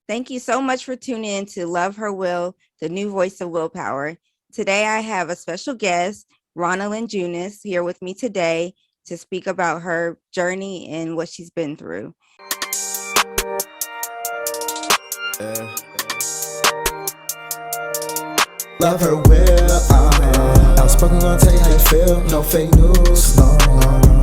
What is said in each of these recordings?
Thank you so much for tuning in to Love Her Will, the new voice of Willpower. Today, I have a special guest, Ronellyn Junius, here with me today to speak about her journey and what she's been through. Love her will, outspoken, gonna tell you how you feel. No fake news, no.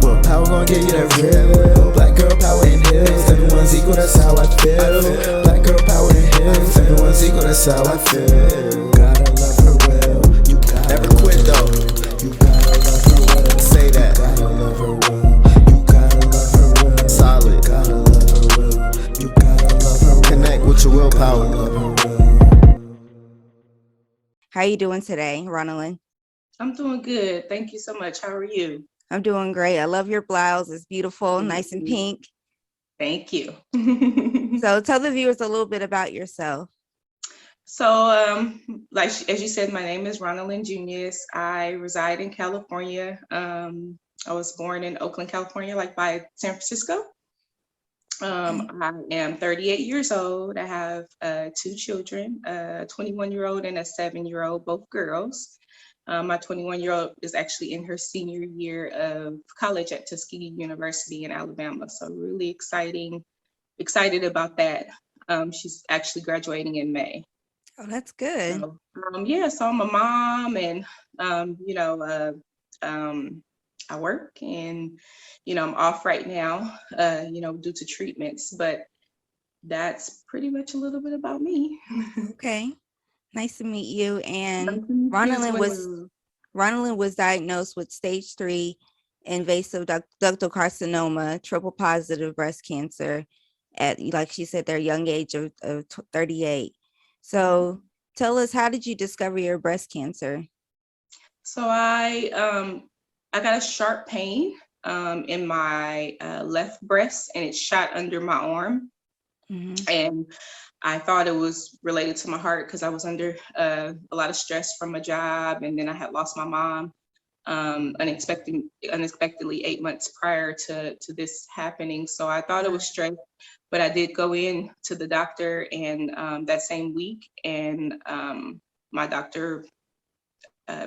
Willpower gonna get you that real. Black girl power in hills, everyone's equal, that's how I feel. Black girl power in hills, everyone's equal, that's how I feel. Gotta love her will, you gotta never quit though. You gotta love her will, say that. Gotta love her will, you gotta love her will. Solid, gotta love her will, you gotta love her will. Connect with your willpower. How are you doing today, Ronellyn? I'm doing good. Thank you so much. How are you? I'm doing great. I love your blouse. It's beautiful, nice and pink. Thank you. So tell the viewers a little bit about yourself. So, as you said, my name is Ronellyn Junius. I reside in California. I was born in Oakland, California, like by San Francisco. I am 38 years old. I have 2 children, a 21-year-old and a 7-year-old, both girls. My 21-year-old is actually in her senior year of college at Tuskegee University in Alabama. So really excited about that. She's actually graduating in May. Oh, that's good. So, so I'm a mom and, I work and, I'm off right now, due to treatments, but that's pretty much a little bit about me. Okay. Nice to meet you. And Ronellyn Ronellyn was diagnosed with stage 3 invasive ductal carcinoma, triple positive breast cancer at, like she said, their young age of 38. So tell us, how did you discover your breast cancer? So I got a sharp pain in my left breast, and it shot under my arm. And I thought it was related to my heart because I was under a lot of stress from a job, and then I had lost my mom unexpectedly 8 months prior to this happening. So I thought it was stress, but I did go in to the doctor and that same week, and my doctor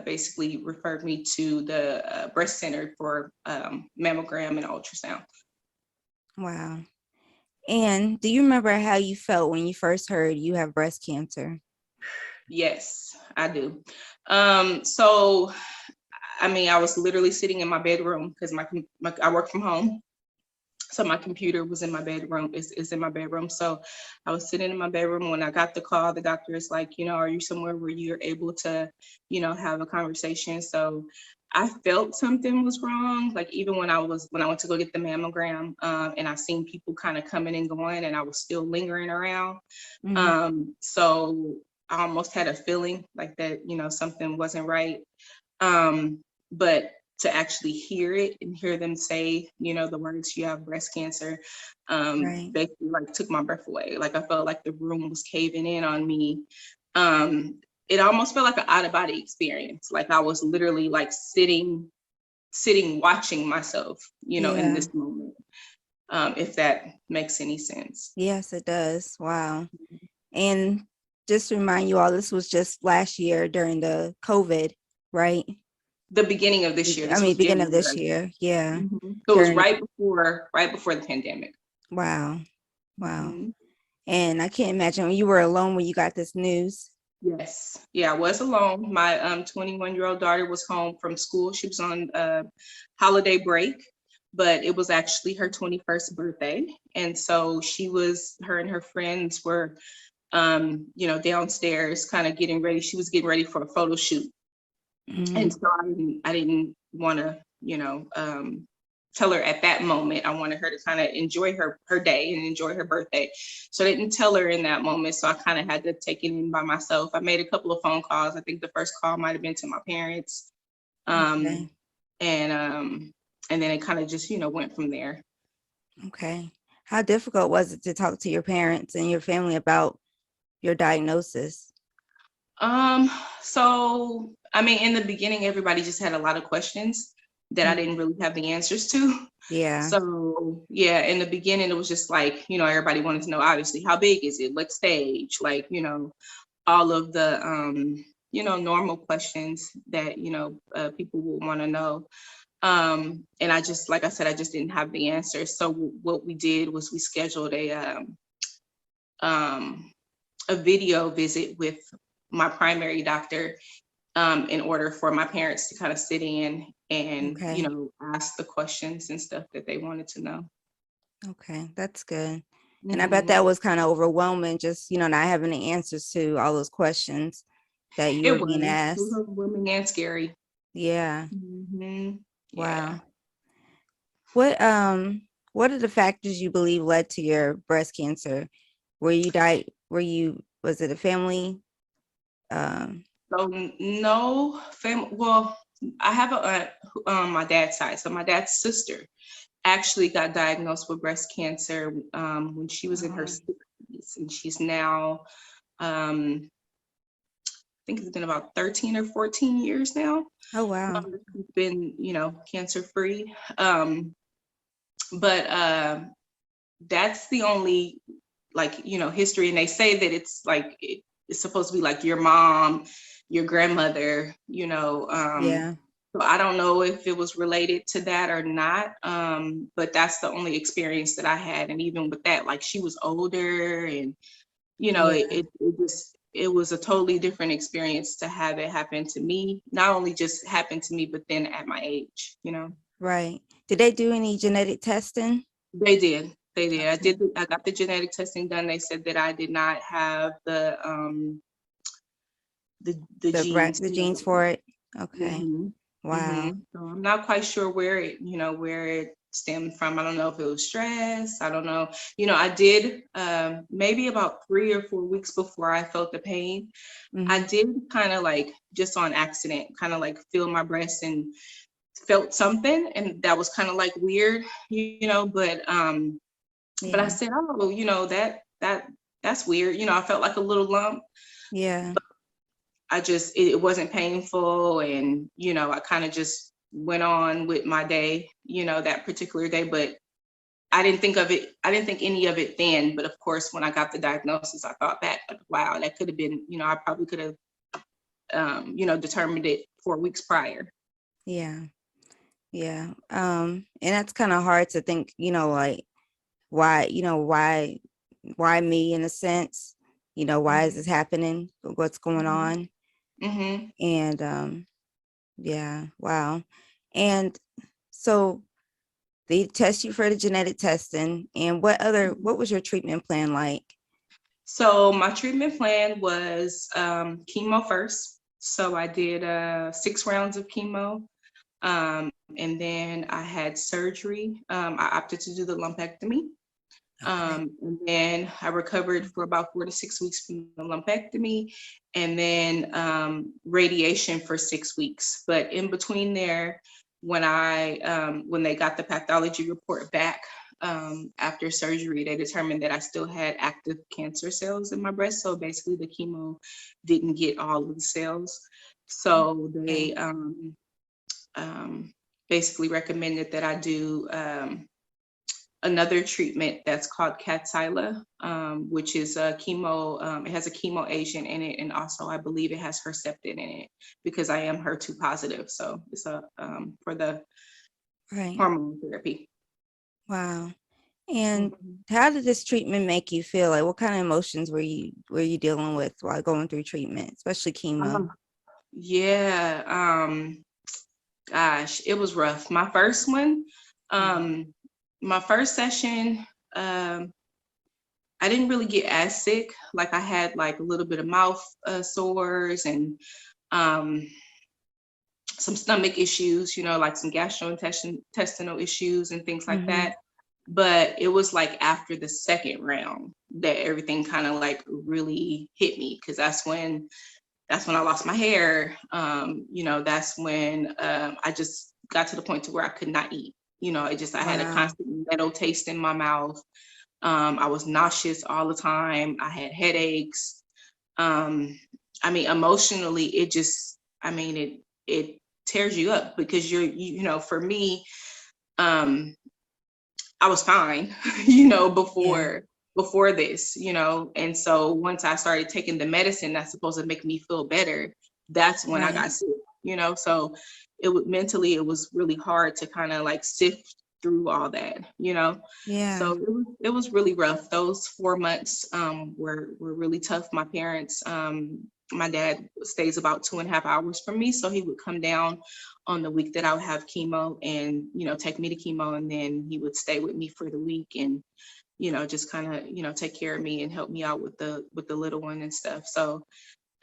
basically referred me to the breast center for mammogram and ultrasound. Wow. And do you remember how you felt when you first heard you have breast cancer? Yes, I do. So, I mean, I was literally sitting in my bedroom because I work from home. So my computer was in my bedroom, is in my bedroom. So I was sitting in my bedroom. When I got the call, the doctor is like, are you somewhere where you're able to, have a conversation? So I felt something was wrong. Like even when I went to go get the mammogram, and I seen people kind of coming and going, and I was still lingering around. So I almost had a feeling like that, something wasn't right. But to actually hear it and hear them say, the words, you have breast cancer, basically like took my breath away. Like I felt like the room was caving in on me. It almost felt like an out of body experience. Like I was literally like sitting, watching myself, in this moment. If that makes any sense. Yes, it does. Wow. And just to remind you all, this was just last year during the COVID, right? The beginning of this year. Beginning of this year. Yeah. So it was right before the pandemic. Wow. And I can't imagine you were alone when you got this news. Yes. Yeah, I was alone. My 21-year-old daughter was home from school. She was on holiday break, but it was actually her 21st birthday. And so her and her friends were, downstairs kind of getting ready. She was getting ready for a photo shoot. And so I didn't want to, tell her at that moment. I wanted her to kind of enjoy her day and enjoy her birthday. So I didn't tell her in that moment. So I kind of had to take it in by myself. I made a couple of phone calls. I think the first call might've been to my parents. And then it kind of just, went from there. Okay. How difficult was it to talk to your parents and your family about your diagnosis? So, I mean, in the beginning, everybody just had a lot of questions. that I didn't really have the answers to. Yeah. So yeah, in the beginning, it was just like, everybody wanted to know, obviously, how big is it? What stage? Like, all of the, normal questions that, people would want to know. And I just, like I said, I just didn't have the answer. So what we did was we scheduled a video visit with my primary doctor, in order for my parents to kind of sit in and, Okay. ask the questions and stuff that they wanted to know. Okay. That's good. And I bet Mhm. that was kind of overwhelming, just, not having the answers to all those questions that you It were being was asked. overwhelming and scary. Yeah. Yeah. Wow. What what are the factors you believe led to your breast cancer? Was it a family? Um, So no family. Well, I have a aunt on my dad's side. So my dad's sister actually got diagnosed with breast cancer, when she was in her 60s, and she's now, I think it's been about 13 or 14 years now. oh wow. She's been, cancer free. But that's the only, like, history. And they say that it's like, it's supposed to be like your mom, your grandmother, Yeah. so I don't know if it was related to that or not. But that's the only experience that I had. And even with that, like, she was older, and, Yeah. it was a totally different experience to have it happen to me. Not only just happen to me, but then at my age. Right. Did they do any genetic testing? They did. They did. Okay. I got the genetic testing done. They said that I did not have the genes. The genes for it? Okay. Mm-hmm. Wow. Mm-hmm. So I'm not quite sure where it stemmed from. I don't know if it was stress. I don't know. I did, maybe about 3 or 4 weeks before I felt the pain. I Hmm. did kind of, like, just on accident, kind of like feel my breast and felt something, and that was kind of like weird, but I Yeah. said, oh, that's weird. I felt like a little lump. Yeah. It wasn't painful, and I kind of just went on with my day, that particular day. But I didn't think any of it then. But of course, when I got the diagnosis, I thought back, like, wow, that could have been, I probably could have, determined it 4 weeks prior. Yeah. Yeah. And that's kind of hard to think, like why me in a sense? Why is this happening? What's going on? Mm-hmm. And yeah, wow. And so they test you for the genetic testing. And what was your treatment plan like? So my treatment plan was, chemo first. So I did 6 rounds of chemo. And then I had surgery. I opted to do the lumpectomy. Okay. And then I recovered for about 4 to 6 weeks from the lumpectomy, and then, radiation for 6 weeks. But in between there, when they got the pathology report back, after surgery, they determined that I still had active cancer cells in my breast. So basically, the chemo didn't get all of the cells. So Okay. they, basically recommended that I do, another treatment that's called Kadcyla, which is a chemo. It has a chemo agent in it, and also I believe it has Herceptin in it because I am HER2 positive. So it's for the Right. hormone therapy. Wow. And Mhm. how did this treatment make you feel? Like what kind of emotions were you dealing with while going through treatment, especially chemo? Um, yeah. Gosh, it was rough. Mhm. Um, my first session, um, I didn't really get as sick. Like, I had like a little bit of mouth sores, and, um, some stomach issues, like some gastrointestinal issues and things like Mhm. that. But it was like after the second round that everything kind of like really hit me, because that's when I lost my hair. That's when, I just got to the point to where I could not eat. I had a Wow. constant metal taste in my mouth. I was nauseous all the time. I had headaches. Um, Emotionally, it just, it tears you up because you know, for me, um, I was fine, you know, Yeah. before this, you know. And so once I started taking the medicine that's supposed to make me feel better, that's when I got Right. sick, you know. So it would mentally, it was really hard to kind of like sift through all that, you know. Yeah. So it was really rough. Those 4 months were really tough. My parents, my dad stays about 2.5 hours from me, so he would come down on the week that I would have chemo and, you know, take me to chemo, and then he would stay with me for the week and, you know, just kind of, you know, take care of me and help me out with the little one and stuff. So,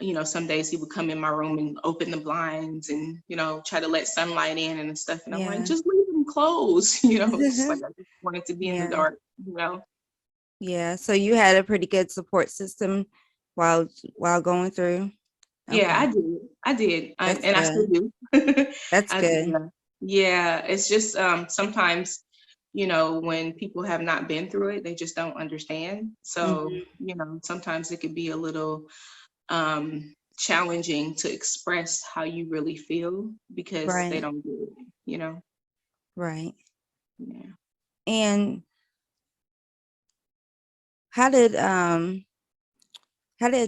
you know, some days he would come in my room and open the blinds and, you know, try to let sunlight in and stuff. And I'm like, Yeah. just leave them closed, you know, just like I just wanted to be in the Yeah. dark, you know. Yeah. So you had a pretty good support system while going through. Yeah, Okay. I did, That's and I still good. do. That's I do. good. Yeah, it's just sometimes, you know, when people have not been through it, they just don't understand. So, Hmm. you know, sometimes it could be a little challenging to express how you really feel because they Right. don't do it, you know. Right. Yeah. And how did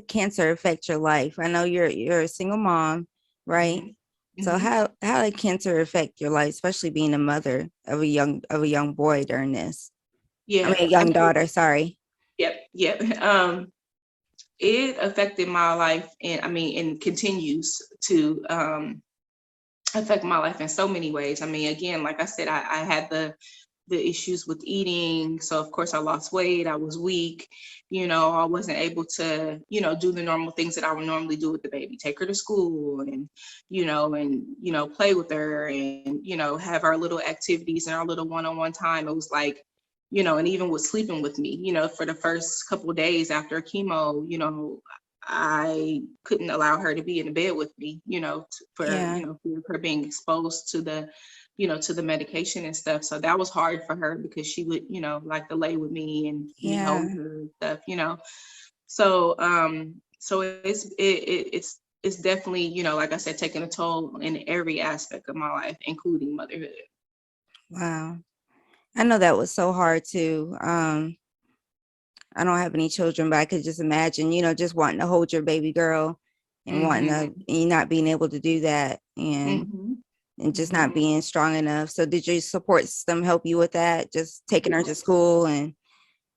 cancer affect your life? I know you're a single mom, right? Hmm. So Hmm. how did cancer affect your life, especially being a mother of a young boy during this? I mean, Yeah, a young daughter. Sorry. yep, yep. It affected my life, and I mean, and continues to affect my life in so many ways. I mean, again, like I said, I had the issues with eating. So of course I lost weight. I was weak. You know, I wasn't able to, you know, do the normal things that I would normally do with the baby, take her to school and, you know, play with her and, you know, have our little activities and our little one-on-one time. It was like, you know, and even with sleeping with me, you know, for the first couple of days after chemo, you know, I couldn't allow her to be in the bed with me, you know, for, you Yeah. know, for her being exposed to the, you know, to the medication and stuff. So that was hard for her because she would, you know, like to lay with me and me hold Yeah. her and stuff, you know. So so it's definitely, you know, like I said, taking a toll in every aspect of my life, including motherhood. Wow. I know that was so hard too. I don't have any children, but I could just imagine, just wanting to hold your baby girl and wanting Mm-hmm. to and not being able to do that Mm-hmm. and just not Mm-hmm. being strong enough. So did your support system help you with that? Just taking her to Yes. school and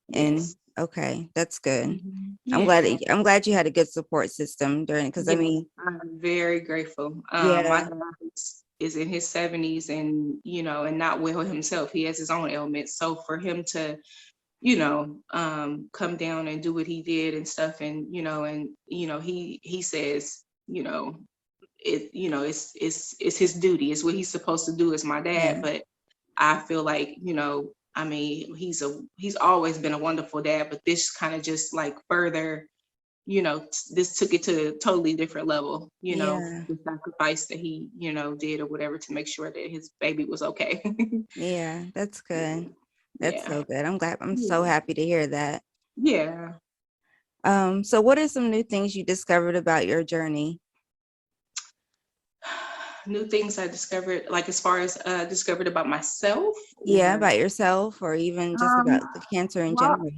Yes. okay, that's good. Mm-hmm. I'm glad Yeah. I'm glad you had a good support system during because I Yeah, mean, I'm very grateful. My yeah, dad is in his 70s and, you know, and not well himself. He has his own ailments. So for him to, you know, come down and do what he did and stuff, and he says, it's his duty. It's what he's supposed to do as my dad. yeah, But I feel like, I mean, he's always been a wonderful dad, but this kind of just like further, this took it to a totally different level, yeah, the sacrifice that he, did or whatever to make sure that his baby was okay. yeah, that's good. That's Yeah. so good. I'm so Yeah. happy to hear that. Yeah. So what are some new things you discovered about your journey? New things I discovered, like as far as discovered about myself Yeah, or about yourself or even just um about the cancer in well, general.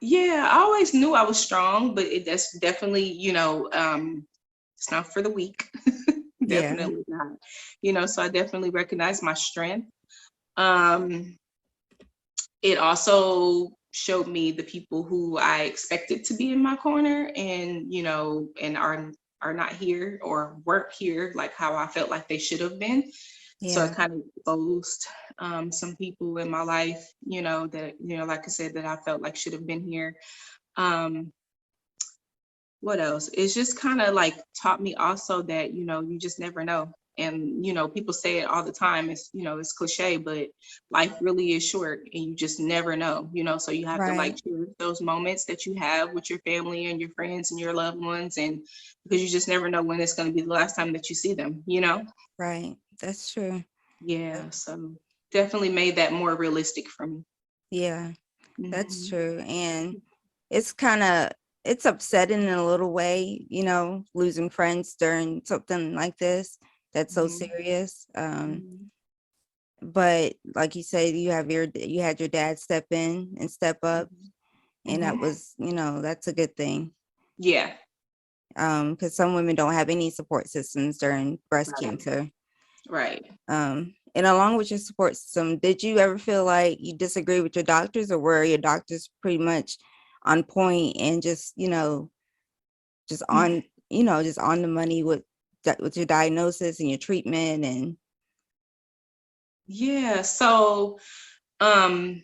yeah, I always knew I was strong, but that's definitely, it's not for the weak. Yeah, Definitely not. So I definitely recognize my strength. Um, it also showed me the people who I expected to be in my corner and, and are not here or weren't here like how I felt like they should have been. So it yeah, kind of exposed some people in my life, that, like I said, that I felt like should have been here. Um, what else? It's just kind of like taught me also that, you just never know. And, people say it all the time. It's cliche, but life really is short and you just never know, so you have to like right, cherish those moments that you have with your family and your friends and your loved ones. And because you just never know when it's going to be the last time that you see them. right. That's true. Yeah. So definitely made that more realistic for me. Yeah, that's Hmm. true. And it's kind of it's upsetting in a little way, losing friends during something like this. that's so Mhm. serious. Mhm. But like you said, you had your dad step in and step up, Mhm. and that Mhm. was, that's a good thing. Yeah. Because some women don't have any support systems during breast Right. cancer. Right. And along with your support system, did you ever feel like you disagree with your doctors, or were your doctors pretty much on point and just, just on, just on the money with your diagnosis and your treatment and Yeah. So, um,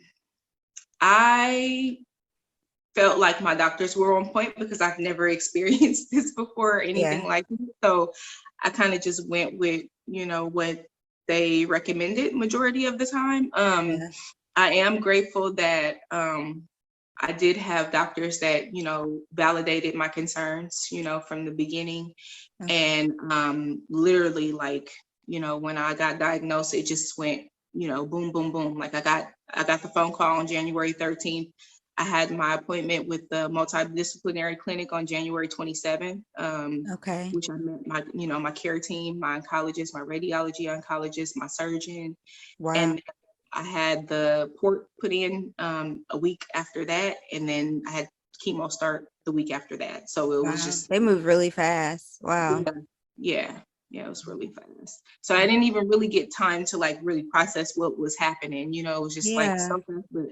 I felt like my doctors were on point because I've never experienced this before or anything yeah, like this. So I kind of just went with, what they recommended majority of the time. yeah, I am grateful that I did have doctors that, validated my concerns, from the beginning. okay, And literally, like, when I got diagnosed, it just went, boom, boom, boom. Like I got the phone call on January 13th. I had my appointment with the multidisciplinary clinic on January 27th, okay, which I met my care team, my oncologist, my radiology oncologist, my surgeon, wow, and I had the port put in a week after that, and then I had chemo start the week after that. So it was wow, just they move really fast, wow, yeah, yeah, yeah, it was really fast. So I didn't even really get time to like really process what was happening. It was just like yeah, so fast. But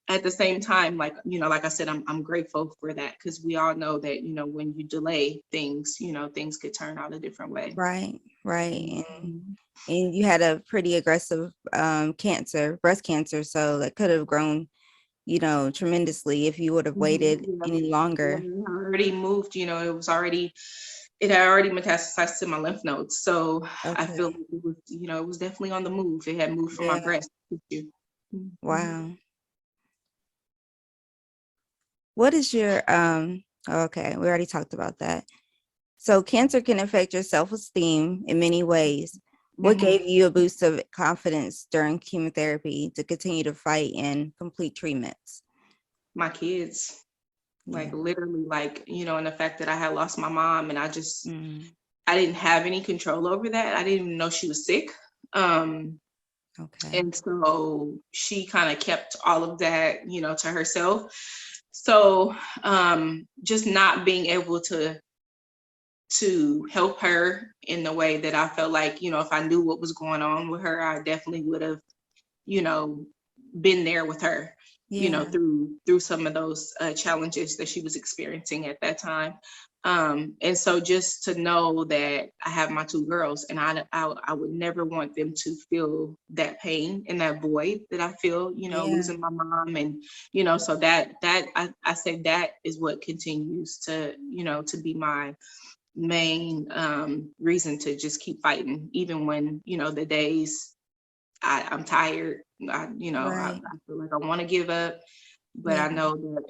at the same time, like like I said, I'm grateful for that because we all know that when you delay things, things could turn out a different way. right, right, Mhm. and you had a pretty aggressive breast cancer, so that could have grown, tremendously if you would have Mhm, waited yeah. any Yeah, longer. it already moved, it had already metastasized to my lymph nodes. So I feel Okay, like it was definitely on the move. It had moved from my yeah, breast tissue. Mhm. wow. What is your okay, we already talked about that. So cancer can affect your self-esteem in many ways. What Mhm. gave you a boost of confidence during chemotherapy to continue to fight and complete treatments? My kids, like Yeah. literally, like, and the fact that I had lost my mom and Mm, I didn't have any control over that. I didn't even know she was sick. Um, okay. and so she kind of kept all of that, to herself. So just not being able to help her in the way that I felt like, if I knew what was going on with her, I definitely would have, you know, been there with her, Yeah. through some of those challenges that she was experiencing at that time. And so just to know that I have my two girls, and I would never want them to feel that pain and that void that I feel, Yeah. losing my mom, and so that I say that is what continues to to be my main reason to just keep fighting, even when the days I'm tired. I Right. feel like I want to give up, but Yeah. I know that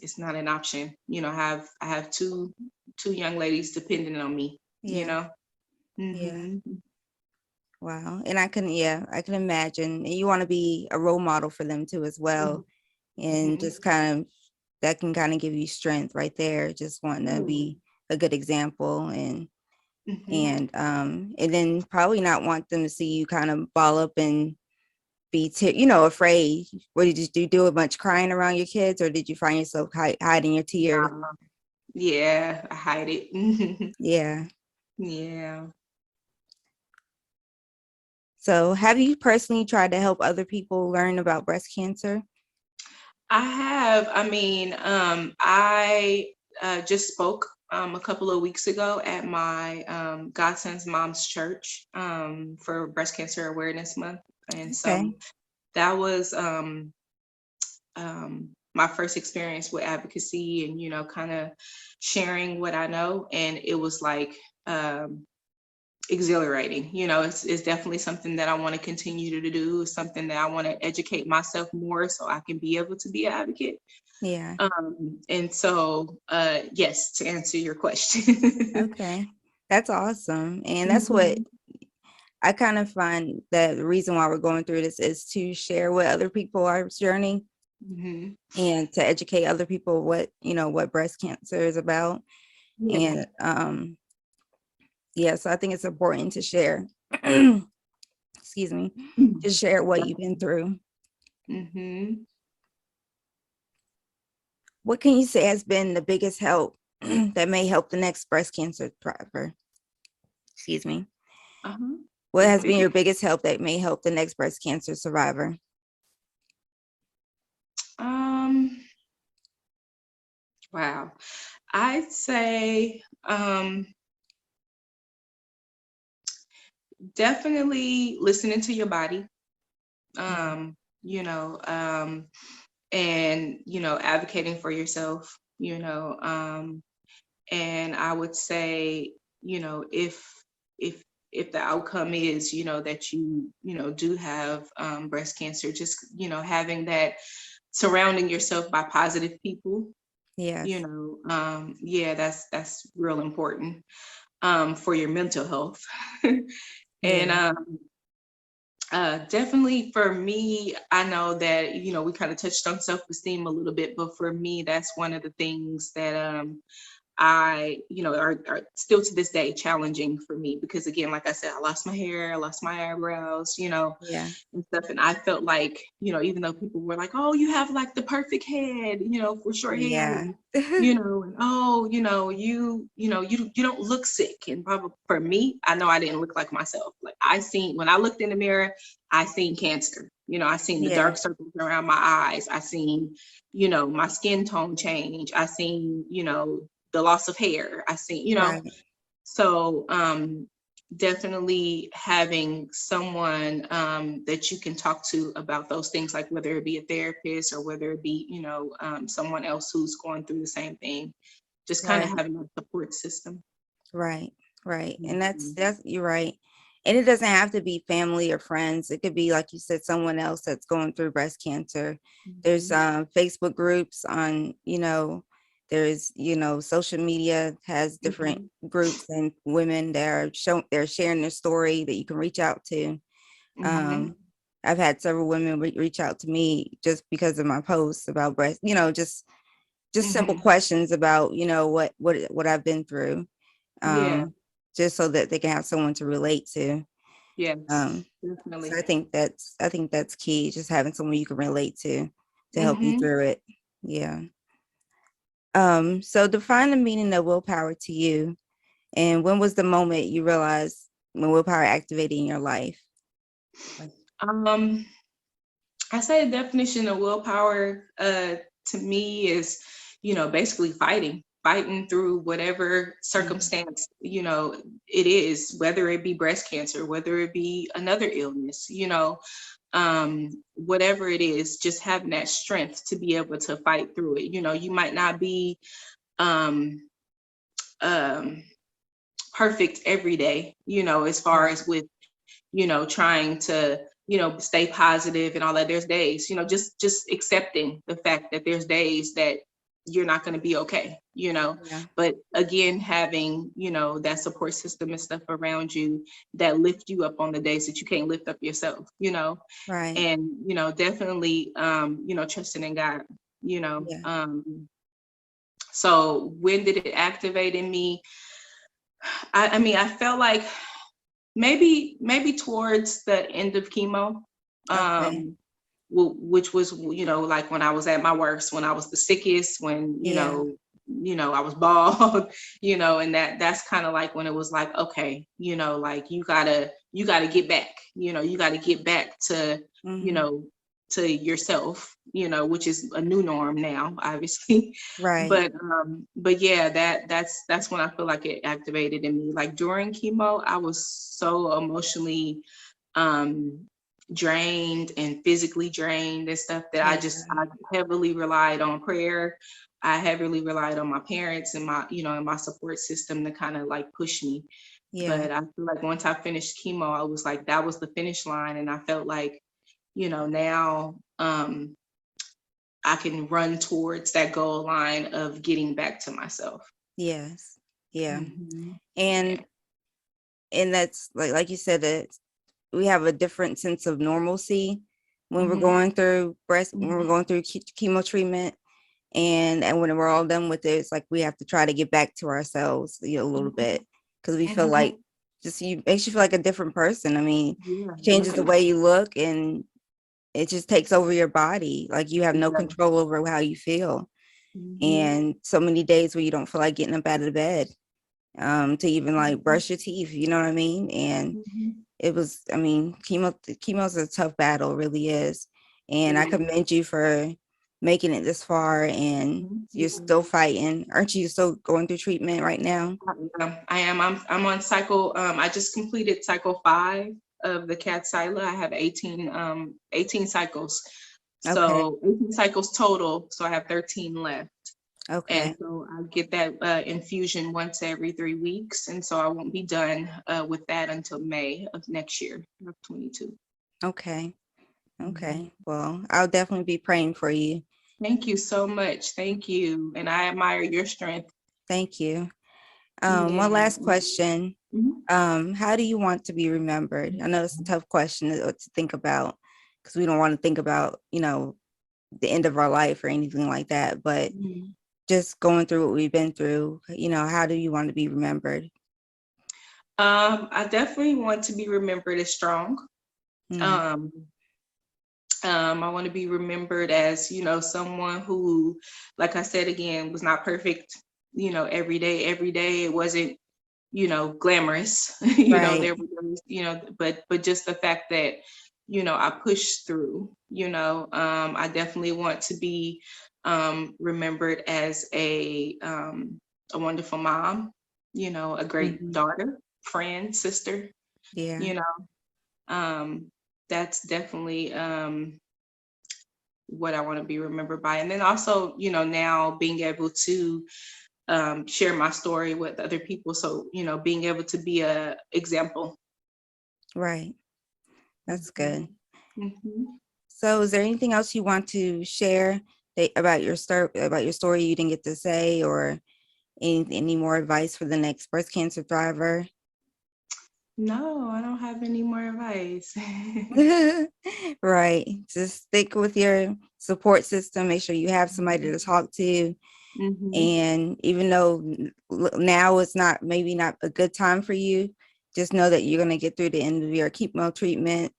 it's not an option. I have two young ladies depending on me. You Yeah. know. Yeah. Hmm. Wow. And I can imagine. And you want to be a role model for them too as well. And Hmm. just kind of that can kind of give you strength right there. Just wanting to be a good example Hmm. and then probably not want them to see you kind of ball up and be afraid. What did you do much crying around your kids, or did you find yourself hiding your tears? Yeah, I hide it. Yeah. Yeah. So have you personally tried to help other people learn about breast cancer? I have. I mean, I just spoke a couple of weeks ago at my godson's mom's church for Breast Cancer Awareness Month, and so Okay. that was my first experience with advocacy, and kind of sharing what I know, and it was like exhilarating. It's definitely something that I want to continue to do. It's something that I want to educate myself more so I can be able to be an advocate. Yeah. And so, yes, to answer your question. Okay. That's awesome. And that's what Mhm. I kind of find that the reason why we're going through this is to share with other people our journey Mhm. and to educate other people what breast cancer is about. Yeah. And Yeah, so I think it's important to share. Excuse me, to share what you've been through. Mm-hmm. What can you say has been the biggest help that may help the next breast cancer survivor? Excuse me. Uh-huh. What has been your biggest help that may help the next breast cancer survivor? Um, wow. I'd say definitely listening to your body. Yeah. You know, and advocating for yourself, and I would say, if if the outcome is, that you do have breast cancer, just having that, surrounding yourself by positive people, Yes. yeah, that's real important for your mental health. And Yeah. definitely for me, I know that, we kind of touched on self-esteem a little bit, but for me, that's one of the things that are still to this day challenging for me, because again, like I said, I lost my hair, I lost my eyebrows, Yeah. and stuff. And I felt like, even though people were like, oh, you have like the perfect head, for short hair, Yeah. and oh, you don't look sick. And probably for me, I know I didn't look like myself. Like when I looked in the mirror, I seen cancer. I seen the Yeah. dark circles around my eyes. I seen, my skin tone change. I seen, the loss of hair. I seen, Right. so definitely having someone that you can talk to about those things, like whether it be a therapist or whether it be, someone else who's going through the same thing, just kind of Right. having a support system. Right. Right. And Mhm. that's you're right. And it doesn't have to be family or friends. It could be, like you said, someone else that's going through breast cancer. There's Mhm. Facebook groups on, there's, social media has different Mhm. groups and women that are they're sharing their story that you can reach out to. Mhm. Um, I've had several women reach out to me just because of my posts about breast, just simple Mhm. questions about, what I've been through, Yeah. just so that they can have someone to relate to. Yes. Um, so Definitely. I think that's key, just having someone you can relate to help you Mhm. through it. Yeah. So define the meaning of willpower to you, and when was the moment you realized when willpower activated in your life? Like, Um, I say the definition of willpower to me is, basically fighting through whatever mhm. circumstance, it is, whether it be breast cancer, whether it be another illness, whatever it is, just having that strength to be able to fight through it. You might not be um, um, perfect every day, as far Right. as with trying to, stay positive and all that. There's days, just accepting the fact that there's days that you're not going to be okay, Yeah. but again, having, that support system and stuff around you that lift you up on the days that you can't lift up yourself, Right. and, definitely, trusting in God, you know. Yeah. So when did it activate in me? I mean, I felt like maybe towards the end of chemo, Okay. um which was, like when I was at my worst, when I was the sickest, when Yeah. I was bald, and that's kind of like when it was like, okay, like you gotta get back, you gotta get back to, you Hmm. know to yourself, which is a new norm now, obviously. Right. But yeah, that's when I feel like it activated in me. Like during chemo, I was so emotionally um drained and physically drained and stuff that Yeah. I heavily relied on prayer. I heavily relied on my parents and my support system to kind of like push me. Yeah. But I feel like once I finished chemo, I was like, that was the finish line. And I felt like, now I can run towards that goal line of getting back to myself. Yes. Yeah. Mhm. And Yeah. that's like you said, that we have a different sense of normalcy when we're Mhm. going through when we're Mhm. going through chemo treatment, and when we're all done with it, it's like we have to try to get back to ourselves, a little Mhm. bit, because we feel like just you makes you feel like a different person. I mean, Yeah, it changes the definitely. way you look, and it just takes over your body. Like you have no Yeah. control over how you feel. Mhm. And so many days where you don't feel like getting up out of bed to even like brush your teeth, you know what I mean? And Mhm. it was, I mean, chemo's a tough battle, it really is. And I It is. commend you for making it this far, and Thank you're you. still fighting. Aren't you still going through treatment right now? I am. I'm on cycle. I just completed cycle 5 of the Kadcyla. I have 18 cycles. Okay. So 18 cycles total. So I have 13 left. And Okay. so I get that infusion once every 3 weeks. And so I won't be done with that until May of next year, of 22. Okay. Mhm. Okay. Well, I'll definitely be praying for you. Thank you so much. Thank you. And I admire your strength. Thank you. One Yeah. last question. Mhm. How do you want to be remembered? I know it's a tough question to think about, because we don't want to think about, the end of our life or anything like that. But Mhm. just going through what we've been through, how do you want to be remembered? I definitely want to be remembered as strong. Mm, Um, I want to be remembered as, someone who, like I said again, was not perfect, every day. Every day it wasn't, glamorous. right. There was, but just the fact that, I pushed through, I definitely want to be remembered as a wonderful mom, a great Mhm. daughter, friend, sister, Yeah. you know. That's definitely what I want to be remembered by. And then also, now being able to share my story with other people. So, being able to be a example. Right. That's Mhm. good. Mhm. So, is there anything else you want to share about your story you didn't get to say, or any more advice for the next breast cancer thriver? No, I don't have any more advice. Right. Just stick with your support system. Make sure you have somebody to talk to. Hmm. And even though now it's not maybe not a good time for you, just know that you're going to get through the end of your chemo treatment,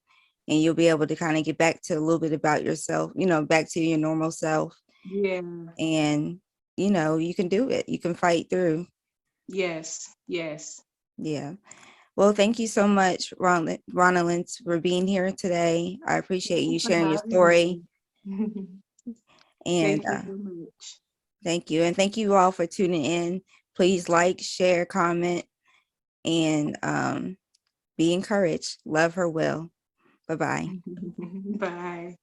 and you'll be able to kind of get back to a little bit about yourself, back to your normal self. Yeah. And, you can do it. You can fight through. Yes. Yes. Yeah. Well, thank you so much, Ronellyn, for being here today. I appreciate Thank you you for sharing your story. having me. And Thank you so much. thank you. And thank you all for tuning in. Please like, share, comment, and be encouraged. Love her well. Bye bye. Bye.